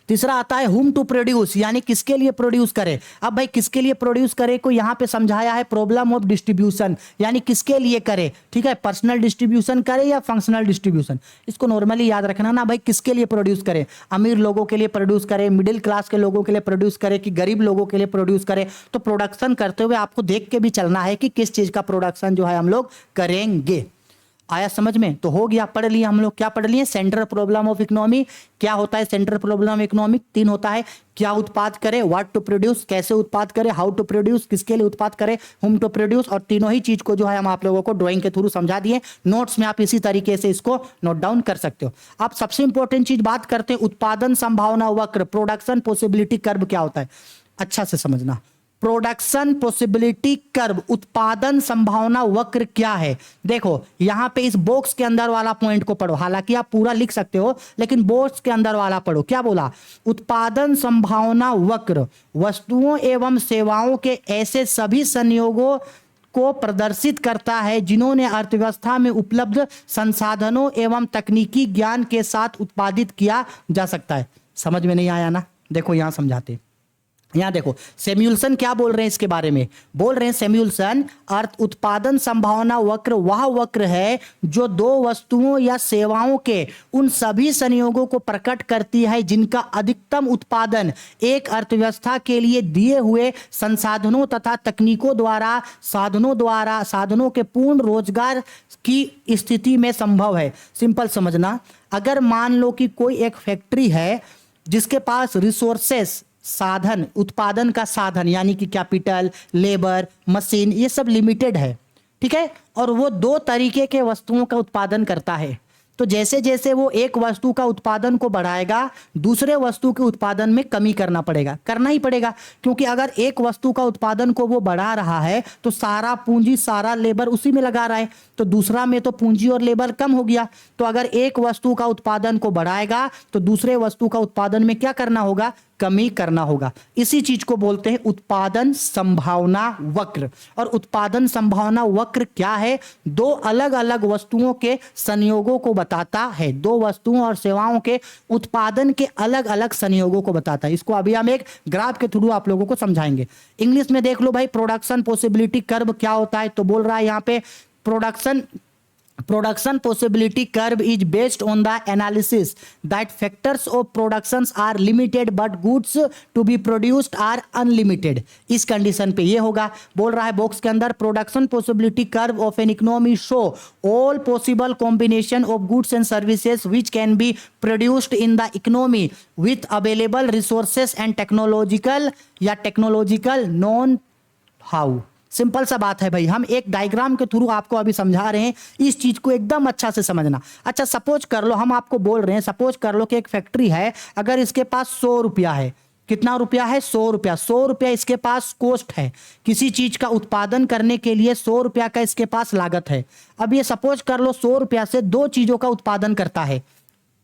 तीसरा आता है हुम टू प्रोड्यूस, यानी किसके लिए प्रोड्यूस करे। अब भाई किसके लिए प्रोड्यूस करे को यहां पे समझाया है, प्रॉब्लम ऑफ डिस्ट्रीब्यूशन, यानी किसके लिए करे। ठीक है, पर्सनल डिस्ट्रीब्यूशन करे या फंक्शनल डिस्ट्रीब्यूशन, इसको नॉर्मली याद रखना ना भाई, किसके लिए प्रोड्यूस करे, अमीर लोगों के लिए प्रोड्यूस करे, मिडिल क्लास के लोगों के लिए प्रोड्यूस करे, कि गरीब लोगों के लिए प्रोड्यूस करे। तो प्रोडक्शन करते हुए आपको देख के भी चलना है कि किस चीज का प्रोडक्शन जो है हम लोग करेंगे। आया समझ में? तो हो गया, पढ़ लिया हम लोग। क्या पढ़ लिए? Central problem of economy. क्या होता है सेंट्रल प्रॉब्लम ऑफ इकोनॉमी? 3 होता है, क्या उत्पाद करे, व्हाट टू प्रोड्यूस, कैसे उत्पाद करे, हाउ टू प्रोड्यूस, किसके लिए उत्पाद करे, हुम टू प्रोड्यूस। और तीनों ही चीज को जो है हम आप लोगों को ड्राइंग के थ्रू समझा दिए, नोट्स में आप इसी तरीके से इसको नोट डाउन कर सकते हो। आप सबसे इंपॉर्टेंट चीज बात करते हैं, उत्पादन संभावना वक्र, प्रोडक्शन पॉसिबिलिटी कर्व क्या होता है, अच्छा से समझना। प्रोडक्शन पॉसिबिलिटी कर्व, उत्पादन संभावना वक्र क्या है। देखो यहां पे इस बॉक्स के अंदर वाला पॉइंट को पढ़ो, हालांकि आप पूरा लिख सकते हो लेकिन बॉक्स के अंदर वाला पढ़ो। क्या बोला? उत्पादन संभावना वक्र वस्तुओं एवं सेवाओं के ऐसे सभी संयोगों को प्रदर्शित करता है जिन्होंने अर्थव्यवस्था में उपलब्ध संसाधनों एवं तकनीकी ज्ञान के साथ उत्पादित किया जा सकता है। समझ में नहीं आया ना? देखो यहां समझाते, यहां देखो सेम्युलेशन क्या बोल रहे हैं इसके बारे में, बोल रहे हैं सेम्युलेशन अर्थ उत्पादन संभावना वक्र वह वक्र है जो दो वस्तुओं या सेवाओं के उन सभी संयोगों को प्रकट करती है जिनका अधिकतम उत्पादन एक अर्थव्यवस्था के लिए दिए हुए संसाधनों तथा तकनीकों द्वारा साधनों के पूर्ण रोजगार की स्थिति में संभव है। सिंपल समझना, अगर मान लो कि कोई एक फैक्ट्री है जिसके पास रिसोर्सेस साधन, उत्पादन का साधन यानी कि कैपिटल, लेबर, मशीन, ये सब लिमिटेड है, ठीक है, और वो दो तरीके के वस्तुओं का उत्पादन करता है। तो जैसे जैसे वो एक वस्तु का उत्पादन को बढ़ाएगा दूसरे वस्तु के उत्पादन में कमी करना ही पड़ेगा, क्योंकि अगर एक वस्तु का उत्पादन को वो बढ़ा रहा है तो सारा पूंजी सारा लेबर उसी में लगा रहा है, तो दूसरा में तो पूंजी और लेबर कम हो गया। तो अगर एक वस्तु का उत्पादन को बढ़ाएगा तो दूसरे वस्तु का उत्पादन में क्या करना होगा, कमी करना होगा। इसी चीज को बोलते हैं उत्पादन संभावना वक्र। और उत्पादन संभावना वक्र क्या है, दो अलग अलग वस्तुओं के संयोगों को बताता है, दो वस्तुओं और सेवाओं के उत्पादन के अलग अलग संयोगों को बताता है। इसको अभी हम एक ग्राफ के थ्रू आप लोगों को समझाएंगे। इंग्लिश में देख लो भाई, प्रोडक्शन पॉसिबिलिटी कर्व क्या होता है, तो बोल रहा है यहां पे Production possibility curve is based on the analysis that factors of productions are limited but goods to be produced are unlimited। इस कंडीशन पे ये होगा, बोल रहा है बॉक्स के अंदर production possibility curve of an economy show all possible combination of goods and services which can be produced in the economy with available resources and technological non how. Simple सा बात है भाई, हम एक डायग्राम के through आपको अभी समझा रहे हैं, इस चीज को एकदम अच्छा से समझना। अच्छा सपोज कर लो, हम आपको बोल रहे हैं सपोज कर लो कि एक फैक्ट्री है, अगर इसके पास 100 रुपया है, कितना रुपया है, 100 रुपया, 100 रुपया इसके पास कॉस्ट है, किसी चीज का उत्पादन करने के लिए 100 रुपया का इसके पास लागत है। अब ये सपोज कर लो 100 रुपया से दो चीजों का उत्पादन करता है,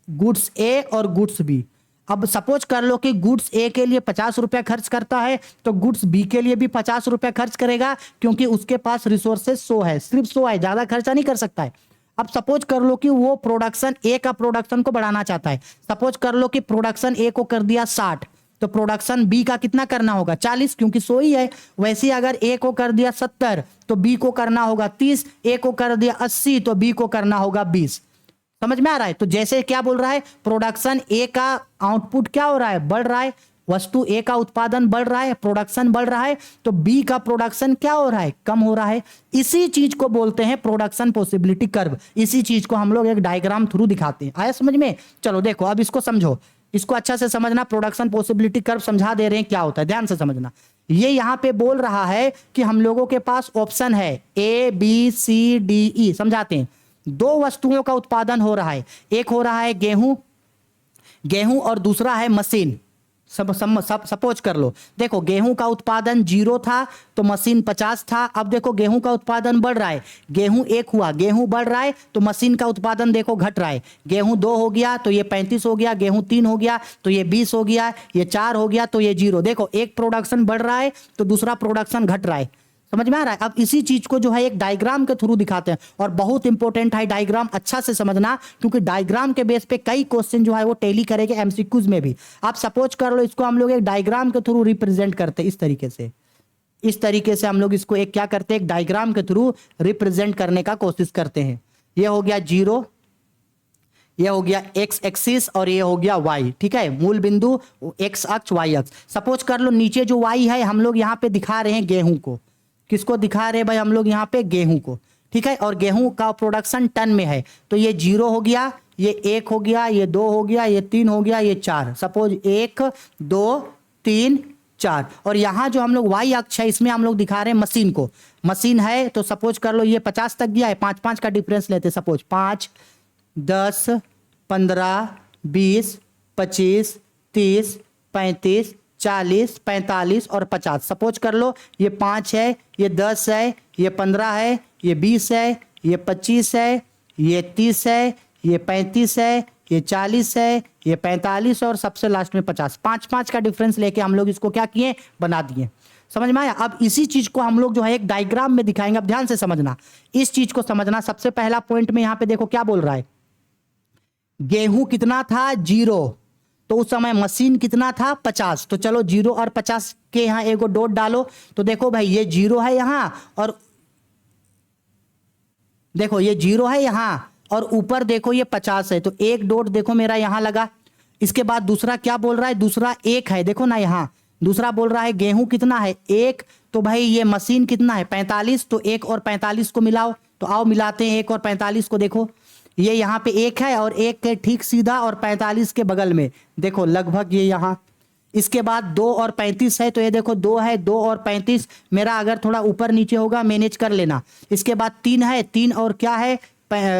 गुड्स ए और गुड्स बी। अब सपोज कर लो कि गुड्स ए के लिए 50 रुपया खर्च करता है तो गुड्स बी के लिए भी 50 रुपया खर्च करेगा, क्योंकि उसके पास रिसोर्सेज 100 है, सिर्फ 100 है, ज्यादा खर्चा नहीं कर सकता है। अब सपोज कर लो कि वो प्रोडक्शन ए का प्रोडक्शन को बढ़ाना चाहता है, सपोज कर लो कि प्रोडक्शन ए को कर दिया 60, तो प्रोडक्शन बी का कितना करना होगा, 40, क्योंकि 100 ही है। वैसे ही अगर ए को कर दिया 70 तो बी को करना होगा 30, ए को कर दिया 80 तो बी को करना होगा 20। समझ में आ रहा है? तो जैसे क्या बोल रहा है, प्रोडक्शन ए का आउटपुट क्या हो रहा है, बढ़ रहा है, वस्तु ए का उत्पादन बढ़ रहा है, प्रोडक्शन बढ़ रहा है, तो बी का प्रोडक्शन क्या हो रहा है, कम हो रहा है। इसी चीज को बोलते हैं प्रोडक्शन पॉसिबिलिटी कर्व। इसी चीज को हम लोग एक डायग्राम थ्रू दिखाते हैं। आया समझ में? चलो देखो अब इसको समझो, इसको अच्छा से समझना। प्रोडक्शन पॉसिबिलिटी कर्व समझा दे रहे हैं क्या होता है, ध्यान से समझना। ये यहां पे बोल रहा है कि हम लोगों के पास ऑप्शन है A B C D E. समझाते हैं, दो वस्तुओं का उत्पादन हो रहा है, एक हो रहा है गेहूं और दूसरा है मशीन। सपोज कर लो, देखो गेहूं का उत्पादन 0 था तो मशीन 50 था। अब देखो गेहूं का उत्पादन बढ़ रहा है, गेहूं 1 हुआ, गेहूं बढ़ रहा है तो मशीन का उत्पादन देखो घट रहा है। गेहूं 2 हो गया तो ये 35 हो गया, गेहूं 3 हो गया तो ये 20 हो गया, ये 4 हो गया तो ये 0। देखो एक प्रोडक्शन बढ़ रहा है तो दूसरा प्रोडक्शन घट रहा है। समझ में आ रहा है? अब इसी चीज को जो है एक डायग्राम के थ्रू दिखाते हैं, और बहुत इंपॉर्टेंट है डायग्राम अच्छा से समझना, क्योंकि डायग्राम के बेस पे कई क्वेश्चन जो है वो टैली करेंगे एमसीक्यूज में भी। आप सपोज कर लो इसको हम लोग एक डायग्राम के थ्रू रिप्रेजेंट करते हैं, इस तरीके से हम लोग इसको एक क्या करते हैं, एक डायग्राम के थ्रू रिप्रेजेंट करने का कोशिश करते हैं। ये हो गया 0, ये हो गया एक्स एक्सिस और ये हो गया वाई। ठीक है, मूल बिंदु एक्स अक्ष वाई अक्ष। सपोज कर लो नीचे जो वाई है हम लोग यहाँ पे दिखा रहे हैं गेहूं को। किसको दिखा रहे हैं भाई, हम लोग यहाँ पे गेहूं को। ठीक है, और गेहूं का प्रोडक्शन टन में है, तो ये 0 हो गया, ये 1 हो गया, ये 2 हो गया, ये 3 हो गया, ये 4। सपोज 1 2 3 4। और यहाँ जो हम लोग वाई अक्ष है इसमें हम लोग दिखा रहे हैं मशीन को। मशीन है तो सपोज कर लो ये 50 तक गया है, 5-5 का डिफरेंस लेते, सपोज 5 10 15 20 25 30 35 40 45 और 50। सपोज कर लो ये 5 है, ये 10 है, ये 15 है, ये 20 है, ये 25 है, ये 30 है, ये 35 है, ये 40 है, ये 45 और सबसे लास्ट में 50। 5-5 का डिफरेंस लेके हम लोग इसको क्या किए, बना दिए। समझ में आया? अब इसी चीज को हम लोग जो है एक डायग्राम में दिखाएंगे। अब ध्यान से समझना, इस चीज को समझना। सबसे पहला पॉइंट में यहां पे देखो क्या बोल रहा है, गेहूं कितना था, 0, तो उस समय मशीन कितना था 50। तो चलो 0 और 50 के यहाँ एक डॉट डालो, तो देखो भाई ये 0 है यहाँ, और देखो ये 0 है यहाँ, और ऊपर देखो ये 50 है, तो एक डॉट देखो मेरा यहाँ लगा। इसके बाद दूसरा क्या बोल रहा है, दूसरा 1 है, देखो ना यहाँ दूसरा बोल रहा है गेहूं कितना है 1, तो भाई ये मशीन कितना है 45, तो 1 और 45 को मिलाओ। तो आओ मिलाते हैं 1 और 45 को, देखो ये यहाँ पे 1 है और 1 के ठीक सीधा और 45 के बगल में, देखो लगभग ये यहाँ। इसके बाद 2 और 35 है, तो ये देखो 2 है, 2 और 35 मेरा अगर थोड़ा ऊपर नीचे होगा मैनेज कर लेना। इसके बाद 3 है, 3 और क्या है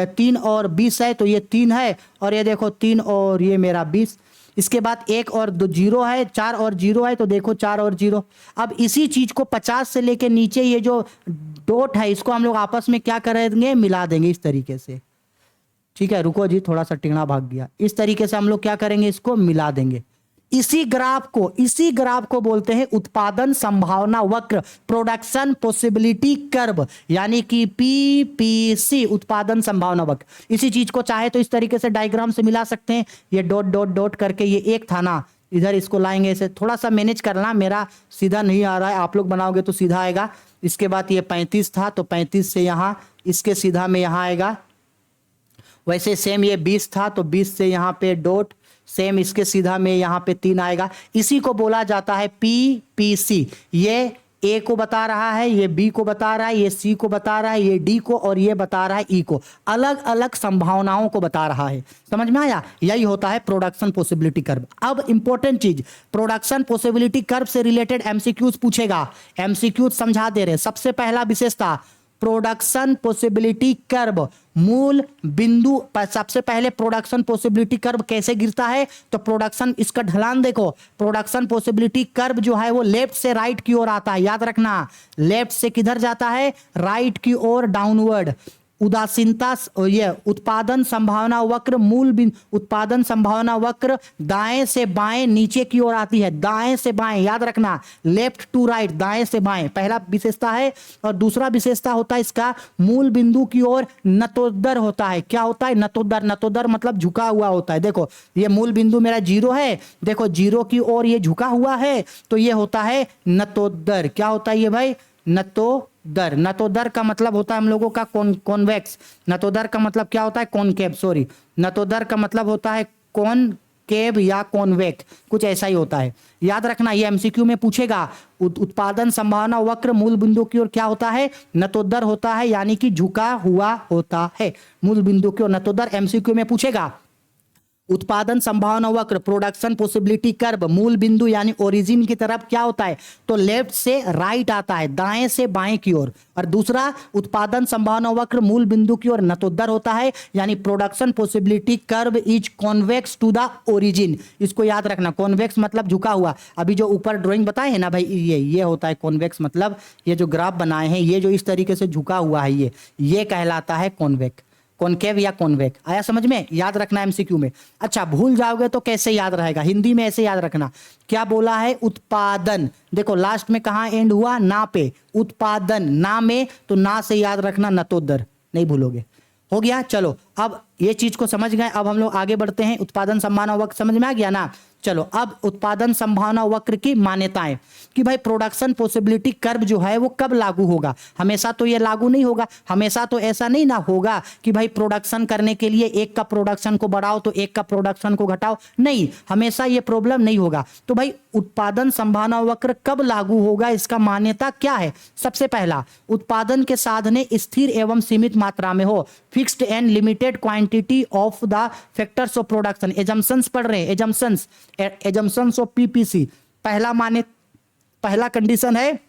3 और 20 है, तो ये 3 है, और ये देखो 3 और ये मेरा 20। इसके बाद 1 और 2 0 है, 4 और 0 है, तो देखो 4 और 0। अब इसी चीज को 50 से लेके नीचे ये जो डॉट है इसको हम लोग आपस में क्या करेंगे, मिला देंगे इस तरीके से। ठीक है, रुको जी, थोड़ा सा टेढ़ा भाग गया। इस तरीके से हम लोग क्या करेंगे, इसको मिला देंगे। इसी ग्राफ को बोलते हैं उत्पादन संभावना वक्र, प्रोडक्शन पॉसिबिलिटी कर्व, यानी कि पीपीसी, उत्पादन संभावना वक्र। इसी चीज को चाहे तो इस तरीके से डायग्राम से मिला सकते हैं। ये डॉट डॉट डॉट करके ये एक था ना, इधर इसको लाएंगे इसे, थोड़ा सा मैनेज करना, मेरा सीधा नहीं आ रहा है, आप लोग बनाओगे तो सीधा आएगा। इसके बाद ये 35 था, तो 35 से यहाँ इसके सीधा में यहाँ आएगा। वैसे सेम ये 20 था, तो 20 से यहाँ पे डॉट, सेम इसके सीधा में यहाँ पे 3 आएगा। इसी को बोला जाता है पीपीसी। ये ए को बता रहा है, ये बी को बता रहा है, ये सी को बता रहा है, ये डी को, और ये बता रहा है ई को। अलग अलग संभावनाओं को बता रहा है। समझ में आया? यही होता है प्रोडक्शन पॉसिबिलिटी कर्व। अब इंपॉर्टेंट चीज, प्रोडक्शन पॉसिबिलिटी कर्व से रिलेटेड एमसीक्यूज पूछेगा। एमसीक्यूज समझा दे रहे। सबसे पहला विशेषता, प्रोडक्शन पॉसिबिलिटी कर्व मूल बिंदु, सबसे पहले प्रोडक्शन पॉसिबिलिटी कर्व कैसे गिरता है, तो प्रोडक्शन, इसका ढलान देखो, प्रोडक्शन पॉसिबिलिटी कर्व जो है वो लेफ्ट से राइट की ओर आता है, याद रखना। लेफ्ट से किधर जाता है, राइट की ओर, डाउनवर्ड। उदासीनता, ये उत्पादन संभावना वक्र उत्पादन संभावना वक्र दाएं से बाएं नीचे की ओर आती है, दाएं से बाएं, याद रखना, लेफ्ट टू राइट, दाएं से बाएं, पहला विशेषता है। और दूसरा विशेषता होता है इसका मूल बिंदु की ओर नतोदर होता है। क्या होता है, नतोदर। नतोदर मतलब झुका हुआ होता है। देखो ये मूल बिंदु मेरा 0 है, देखो 0 की ओर ये झुका हुआ है, तो ये होता है नतोदर। क्या होता है ये भाई, नतोदर। नतोदर का मतलब होता है हम लोगों का कॉन्वेक्स। नतोदर का मतलब क्या होता है, कॉनकेव, सॉरी। नतोदर का मतलब होता है कॉनकेव या कॉन्वेक्स, कुछ ऐसा ही होता है, याद रखना। ये एमसीक्यू में पूछेगा। उत्पादन संभावना वक्र मूल बिंदु की ओर क्या होता है, नतोदर होता है, यानी कि झुका हुआ होता है। मूल बिंदु की ओर नतोदर एमसीक्यू में पूछेगा। उत्पादन संभावना वक्र, प्रोडक्शन पॉसिबिलिटी कर्व मूल बिंदु यानी ओरिजिन की तरफ क्या होता है, तो लेफ्ट से राइट आता है, दाएं से बाएं की ओर। और दूसरा, उत्पादन संभावना वक्र मूल बिंदु की ओर नतोदर होता है, यानी production possibility curve is convex to the origin. इसको याद रखना, कॉन्वेक्स मतलब झुका हुआ। अभी जो ऊपर ड्राइंग बताए है ना भाई, ये होता है कॉन्वेक्स, मतलब ये जो ग्राफ बनाए हैं, ये जो इस तरीके से झुका हुआ है, ये कहलाता है कॉन्वेक्स, कॉनकेव या कॉन्वेक। आया समझ में? याद रखना एमसीक्यू में। अच्छा, भूल जाओगे तो कैसे याद रहेगा, हिंदी में ऐसे याद रखना। क्या बोला है, उत्पादन। देखो लास्ट में कहां एंड हुआ, ना पे, उत्पादन, ना में, तो ना से याद रखना नतोदर, नहीं भूलोगे। हो गया? चलो अब ये चीज को समझ गए, अब हम लोग आगे बढ़ते हैं। उत्पादन संभावना वक्र समझ में आ गया ना? चलो अब उत्पादन संभावना वक्र की मान्यताएं, कि भाई प्रोडक्शन पॉसिबिलिटी कर्व जो है वो कब लागू होगा। हमेशा तो ये लागू नहीं होगा, हमेशा तो ऐसा नहीं ना होगा कि भाई प्रोडक्शन करने के लिए एक का प्रोडक्शन को बढ़ाओ तो एक का प्रोडक्शन को घटाओ, नहीं, हमेशा ये प्रॉब्लम नहीं होगा। तो भाई उत्पादन संभावना वक्र कब लागू होगा, इसका मान्यता क्या है। सबसे पहला, उत्पादन के साधने स्थिर एवं सीमित मात्रा में हो, fixed and limited quantity of the factors of production. Assumptions पढ़ रहे हैं, एजम्पशंस ऑफ पीपीसी। पहला कंडीशन है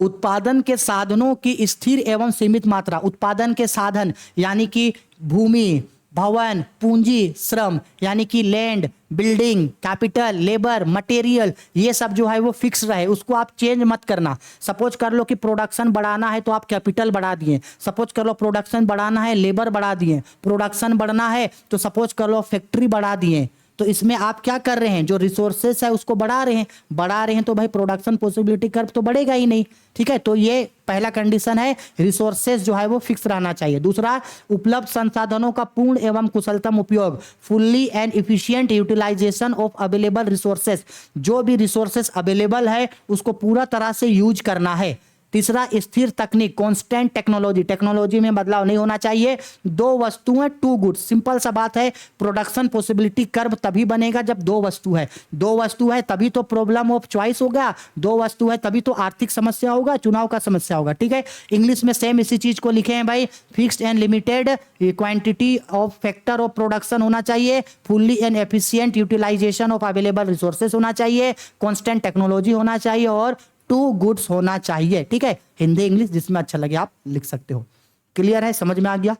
उत्पादन के साधनों की स्थिर एवं सीमित मात्रा। उत्पादन के साधन यानी कि भूमि, भवन, पूंजी, श्रम, यानी कि land, building, capital, labour, material, ये सब जो है वो फिक्स रहे, उसको आप चेंज मत करना। सपोज कर लो कि प्रोडक्शन बढ़ाना है तो आप कैपिटल बढ़ा दिए, सपोज कर लो प्रोडक्शन बढ़ाना है, लेबर बढ़ा दिए, प्रोडक्शन बढ़ना है तो सपोज कर लो फैक्ट्री बढ़ा दिए, तो इसमें आप क्या कर रहे हैं, जो रिसोर्सेस है उसको बढ़ा रहे हैं तो भाई प्रोडक्शन पॉसिबिलिटी कर्व तो बढ़ेगा ही नहीं। ठीक है, तो ये पहला कंडीशन है, रिसोर्सेस जो है वो फिक्स रहना चाहिए। दूसरा, उपलब्ध संसाधनों का पूर्ण एवं कुशलतम उपयोग, fully and efficient utilization of available resources, जो भी रिसोर्सेस अवेलेबल है उसको पूरा तरह से यूज करना है। तीसरा, स्थिर तकनीक, कांस्टेंट टेक्नोलॉजी, टेक्नोलॉजी में बदलाव नहीं होना चाहिए। दो वस्तुएं, टू गुड्स, सिंपल सा बात है, प्रोडक्शन पॉसिबिलिटी कर्व तभी बनेगा जब दो वस्तु है तभी तो प्रॉब्लम ऑफ चॉइस होगा, दो वस्तु है तभी तो आर्थिक समस्या होगा, चुनाव का समस्या होगा। ठीक है, इंग्लिश में सेम इसी चीज को लिखे हैं भाई, fixed and limited quantity of factor of production होना चाहिए, fully and efficient utilization of available resources होना चाहिए, कांस्टेंट टेक्नोलॉजी होना चाहिए और टू गुड्स होना चाहिए। ठीक है, हिंदी इंग्लिश जिसमें अच्छा लगे आप लिख सकते हो। क्लियर है, समझ में आ गया।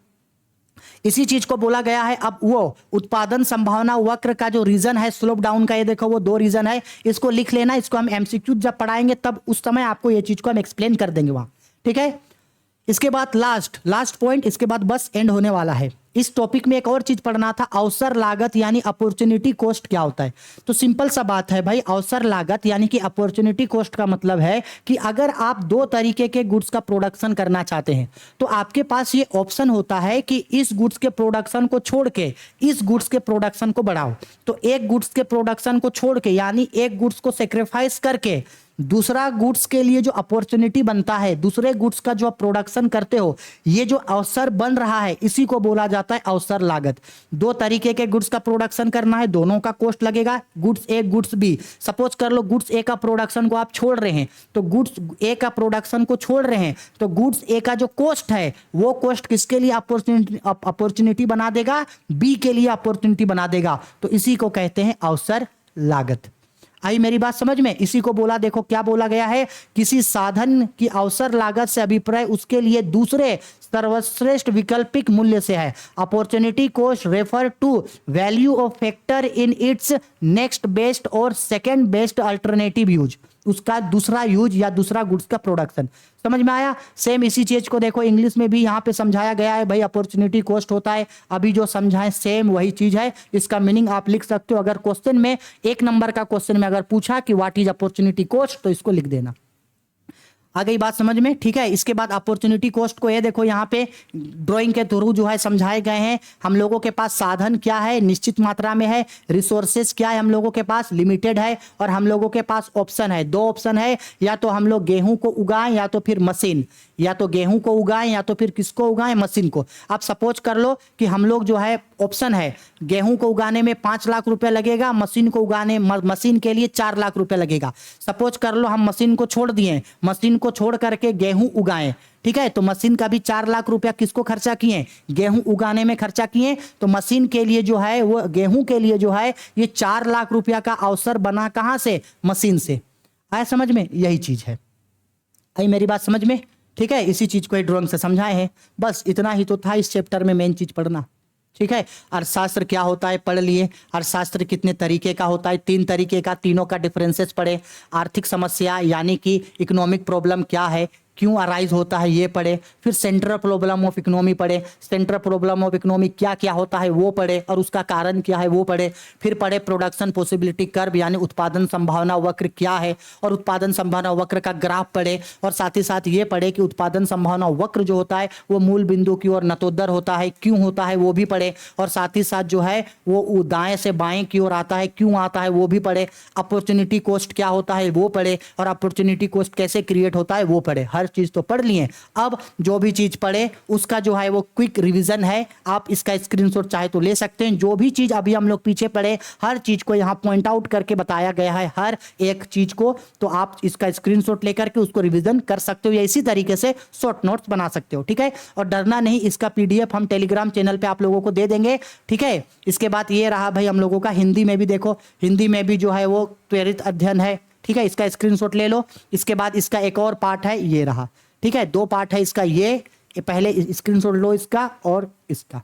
इसी चीज को बोला गया है। अब वो उत्पादन संभावना वक्र का जो रीजन है स्लोप डाउन का, ये देखो वो दो रीजन है, इसको लिख लेना। इसको हम एमसीक्यू जब पढ़ाएंगे तब उस समय आपको ये चीज को हम एक्सप्लेन कर देंगे वहां। ठीक है, इसके बाद लास्ट पॉइंट, इसके बाद बस एंड होने वाला है। इस टॉपिक में एक और चीज पढ़ना था, अवसर लागत यानी अपॉर्चुनिटी कॉस्ट क्या होता है। तो सिंपल सा बात है भाई, अवसर लागत यानी कि अपॉर्चुनिटी कॉस्ट का मतलब है कि अगर आप दो तरीके के गुड्स का प्रोडक्शन करना चाहते हैं तो आपके पास ये ऑप्शन होता है कि इस गुड्स के प्रोडक्शन को छोड़ के इस गुड्स के प्रोडक्शन को बढ़ाओ। तो एक गुड्स के प्रोडक्शन को छोड़ के यानी एक गुड्स को सेक्रीफाइस करके दूसरा गुड्स के लिए जो अपॉर्चुनिटी बनता है, दूसरे गुड्स का जो आप प्रोडक्शन करते हो, ये जो अवसर बन रहा है इसी को बोला जाता है अवसर लागत। दो तरीके के गुड्स का प्रोडक्शन करना है, दोनों का कॉस्ट लगेगा, गुड्स ए गुड्स बी। सपोज कर लो गुड्स ए का प्रोडक्शन को आप छोड़ रहे हैं, तो गुड्स ए का प्रोडक्शन को छोड़ रहे हैं तो गुड्स ए का जो कॉस्ट है वो कॉस्ट किसके लिए अपॉर्चुनिटी बना देगा, बी के लिए अपॉर्चुनिटी बना देगा। तो इसी को कहते हैं अवसर लागत। आई मेरी बात समझ में। इसी को बोला, देखो क्या बोला गया है, किसी साधन की अवसर लागत से अभिप्राय उसके लिए दूसरे सर्वश्रेष्ठ वैकल्पिक मूल्य से है। Opportunity cost refer to value of factor in its next best और सेकंड बेस्ट अल्टरनेटिव यूज, उसका दूसरा यूज या दूसरा गुड्स का प्रोडक्शन। समझ में आया। सेम इसी चीज को देखो इंग्लिश में भी यहाँ पे समझाया गया है भाई, अपॉर्चुनिटी कॉस्ट होता है, अभी जो समझाएं सेम वही चीज है। इसका मीनिंग आप लिख सकते हो। अगर क्वेश्चन में 1 नंबर का क्वेश्चन में अगर पूछा कि व्हाट इज अपॉर्चुनिटी कॉस्ट तो इसको लिख देना। आ गई बात समझ में। ठीक है, इसके बाद अपॉर्चुनिटी कॉस्ट को ये देखो यहाँ पे ड्राइंग के थ्रू जो है समझाए गए हैं। हम लोगों के पास साधन क्या है, निश्चित मात्रा में है, रिसोर्सेज क्या है, हम लोगों के पास लिमिटेड है, और हम लोगों के पास ऑप्शन है, दो ऑप्शन है, या तो हम लोग गेहूं को उगाएं या तो फिर मशीन, या तो गेहूं को उगाएं या तो फिर किसको उगाएं, मशीन को। आप सपोज कर लो कि हम लोग जो है ऑप्शन है, गेहूं को उगाने में 5 लाख रुपए लगेगा, मशीन को उगाने मशीन के लिए 4 लाख रुपए लगेगा। सपोज कर लो हम मशीन को छोड़ दिए, मशीन को छोड़ करके गेहूं उगाएं, ठीक है, तो मशीन का भी 4 लाख रुपया किसको खर्चा किए, गेहूं उगाने में खर्चा किए। तो मशीन के लिए जो है वो गेहूं के लिए जो है ये 4 लाख रुपया का अवसर बना कहां से, मशीन से। आया समझ में, यही चीज है। आई मेरी बात समझ में। ठीक है, इसी चीज को ड्राइंग से समझाए हैं। बस इतना ही तो था इस चैप्टर में, मेन चीज पढ़ना। ठीक है, अर्थशास्त्र क्या होता है पढ़ लिए, अर्थशास्त्र कितने तरीके का होता है, 3 तरीके का, तीनों का डिफरेंसेस पढ़े। आर्थिक समस्या यानी कि इकोनॉमिक प्रॉब्लम क्या है, क्यों अराइज होता है ये पढ़े। फिर सेंट्रल प्रॉब्लम ऑफ इकोनॉमी पढ़े, सेंट्रल प्रॉब्लम ऑफ इकोनॉमी क्या क्या होता है वो पढ़े और उसका कारण क्या है वो पढ़े। फिर पढ़े प्रोडक्शन पॉसिबिलिटी कर्व यानी उत्पादन संभावना वक्र क्या है, और उत्पादन संभावना वक्र का ग्राफ पढ़े। और साथ ही साथ ये पढ़े कि उत्पादन संभावना वक्र जो होता है वो मूल बिंदु की ओर नतोदर होता है, क्यों होता है वो भी पढ़े। और साथ ही साथ जो है वो दाएं से बाएं की ओर आता है, क्यों आता है वो भी पढ़े। अपॉर्चुनिटी कॉस्ट क्या होता है वो पढ़े, और अपॉर्चुनिटी कॉस्ट कैसे क्रिएट होता है वो पढ़े। हर चीज तो पढ़ लिए। अब जो भी चीज पढ़े उसका जो है वो क्विक रिवीजन है, आप इसका स्क्रीनशॉट चाहे तो ले सकते हैं। जो भी चीज अभी हम लोग पीछे पढ़े हर चीज को यहाँ पॉइंट आउट करके बताया गया है, हर एक चीज को, तो आप इसका स्क्रीनशॉट लेकर के उसको रिवीजन कर सकते हो या इसी तरीके से शॉर्ट नोट्स बना सकते हो। ठीक है, और डरना नहीं, इसका पीडीएफ हम टेलीग्राम चैनल पे आप लोगों को दे देंगे। ठीक है, इसके बाद ये रहा भाई हम लोगों का हिंदी में भी, देखो हिंदी में भी जो है वो त्वरित अध्ययन है। ठीक है, इसका स्क्रीनशॉट ले लो। इसके बाद इसका एक और पार्ट है, ये रहा। ठीक है, 2 पार्ट है इसका, ये पहले स्क्रीनशॉट लो इसका और इसका।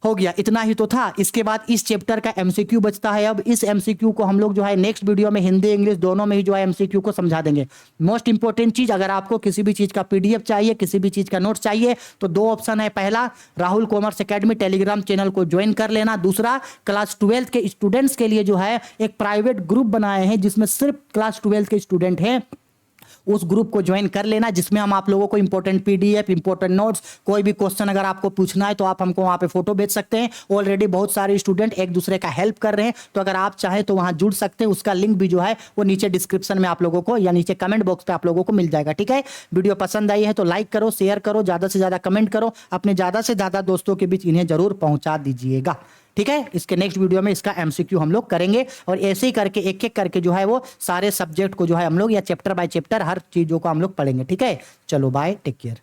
हो गया, इतना ही तो था। इसके बाद इस चैप्टर का एमसीक्यू बचता है। अब इस एमसीक्यू को हम लोग जो है नेक्स्ट वीडियो में हिंदी इंग्लिश दोनों में ही जो है एमसीक्यू को समझा देंगे। मोस्ट इंपॉर्टेंट चीज, अगर आपको किसी भी चीज का पीडीएफ चाहिए, किसी भी चीज का नोट चाहिए, तो दो ऑप्शन है। पहला, Rahul commerce academy Telegram channel को ज्वाइन कर लेना। दूसरा, क्लास 12 के स्टूडेंट्स के लिए जो है एक प्राइवेट ग्रुप बनाए हैं जिसमें सिर्फ क्लास 12 के स्टूडेंट हैं, उस ग्रुप को ज्वाइन कर लेना, जिसमें हम आप लोगों को इंपॉर्टेंट पीडीएफ, इंपॉर्टेंट नोट्स, कोई भी क्वेश्चन अगर आपको पूछना है तो आप हमको वहां पे फोटो भेज सकते हैं। ऑलरेडी बहुत सारे स्टूडेंट एक दूसरे का हेल्प कर रहे हैं, तो अगर आप चाहें तो वहां जुड़ सकते हैं। उसका लिंक भी जो है वो नीचे डिस्क्रिप्शन में आप लोगों को या नीचे कमेंट बॉक्स पे आप लोगों को मिल जाएगा। ठीक है, वीडियो पसंद आई है तो लाइक करो, शेयर करो, ज्यादा से ज्यादा कमेंट करो, अपने ज्यादा से ज्यादा दोस्तों के बीच इन्हें जरूर पहुंचा दीजिएगा। ठीक है, इसके नेक्स्ट वीडियो में इसका एमसीक्यू हम लोग करेंगे और ऐसे ही करके एक एक करके जो है वो सारे सब्जेक्ट को जो है हम लोग या चैप्टर बाय चैप्टर हर चीजों को हम लोग पढ़ेंगे। ठीक है, चलो बाय, टेक केयर।